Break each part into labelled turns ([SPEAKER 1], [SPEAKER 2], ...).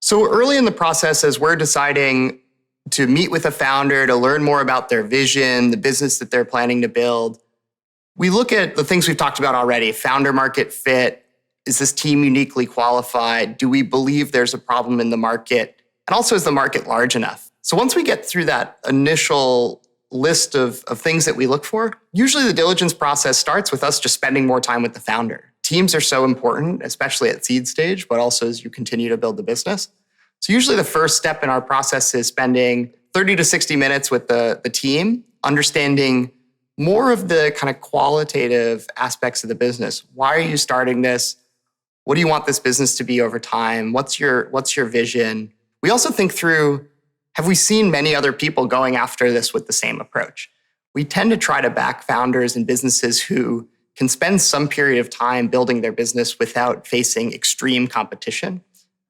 [SPEAKER 1] So early in the process, as we're deciding to meet with a founder to learn more about their vision, the business that they're planning to build, we look at the things we've talked about already: founder market fit. Is this team uniquely qualified? Do we believe there's a problem in the market? And also, is the market large enough? So once we get through that initial list of things that we look for, usually the diligence process starts with us just spending more time with the founder. Teams are so important, especially at seed stage, but also as you continue to build the business. So usually the first step in our process is spending 30 to 60 minutes with the team, understanding more of the kind of qualitative aspects of the business. Why are you starting this? What do you want this business to be over time? What's your vision? We also think through, have we seen many other people going after this with the same approach? We tend to try to back founders and businesses who can spend some period of time building their business without facing extreme competition.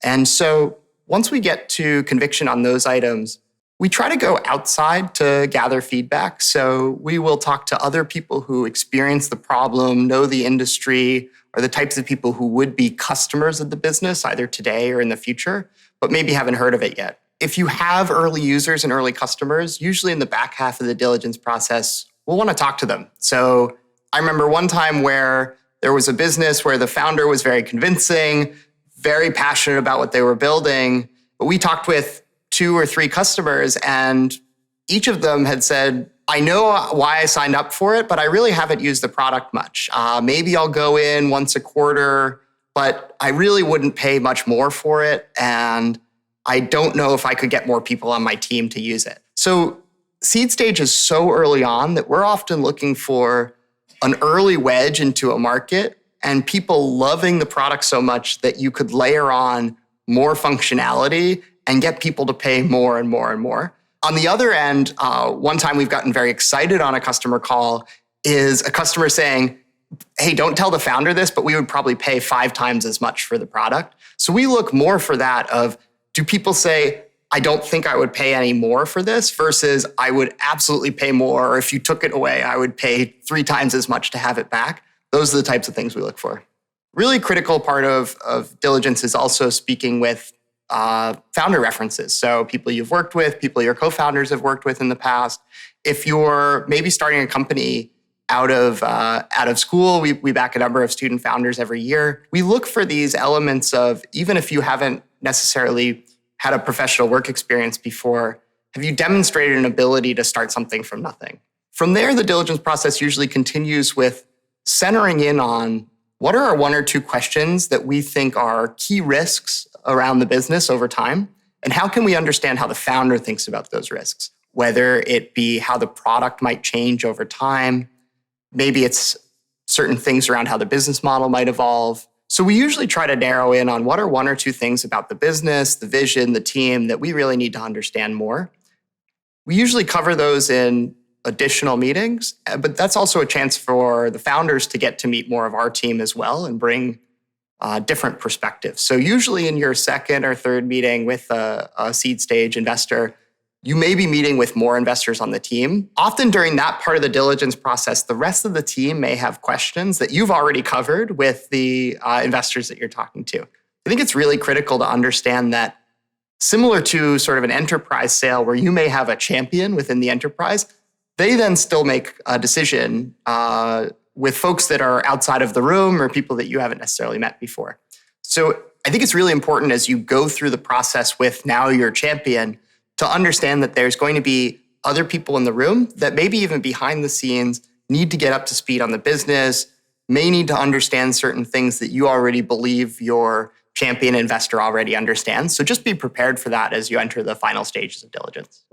[SPEAKER 1] And so once we get to conviction on those items, we try to go outside to gather feedback. So we will talk to other people who experience the problem, know the industry, or the types of people who would be customers of the business, either today or in the future, but maybe haven't heard of it yet. If you have early users and early customers, usually in the back half of the diligence process, we'll want to talk to them. So I remember one time where there was a business where the founder was very convincing, very passionate about what they were building, but we talked with 2 or 3 customers, and each of them had said, I know why I signed up for it, but I really haven't used the product much. Maybe I'll go in once a quarter, but I really wouldn't pay much more for it. And I don't know if I could get more people on my team to use it. So seed stage is so early on that we're often looking for an early wedge into a market and people loving the product so much that you could layer on more functionality and get people to pay more and more and more. On the other end, one time we've gotten very excited on a customer call is a customer saying, hey, don't tell the founder this, but we would probably pay 5 times as much for the product. So we look more for that of, do people say, I don't think I would pay any more for this versus I would absolutely pay more, or if you took it away, I would pay 3 times as much to have it back. Those are the types of things we look for. Really critical part of diligence is also speaking with founder references. So people you've worked with, people your co-founders have worked with in the past. If you're maybe starting a company out of school, we back a number of student founders every year. We look for these elements of, even if you haven't necessarily had a professional work experience before, have you demonstrated an ability to start something from nothing? From there, the diligence process usually continues with centering in on what are our 1 or 2 questions that we think are key risks around the business over time, and how can we understand how the founder thinks about those risks? Whether it be how the product might change over time, maybe it's certain things around how the business model might evolve. So we usually try to narrow in on what are 1 or 2 things about the business, the vision, the team that we really need to understand more. We usually cover those in additional meetings, but that's also a chance for the founders to get to meet more of our team as well and bring different perspectives. So usually in your second or third meeting with a seed stage investor, you may be meeting with more investors on the team. Often during that part of the diligence process, the rest of the team may have questions that you've already covered with the investors that you're talking to. I think it's really critical to understand that, similar to sort of an enterprise sale where you may have a champion within the enterprise, they then still make a decision with folks that are outside of the room or people that you haven't necessarily met before. So I think it's really important as you go through the process with now your champion to understand that there's going to be other people in the room that maybe even behind the scenes need to get up to speed on the business, may need to understand certain things that you already believe your champion investor already understands. So just be prepared for that as you enter the final stages of diligence.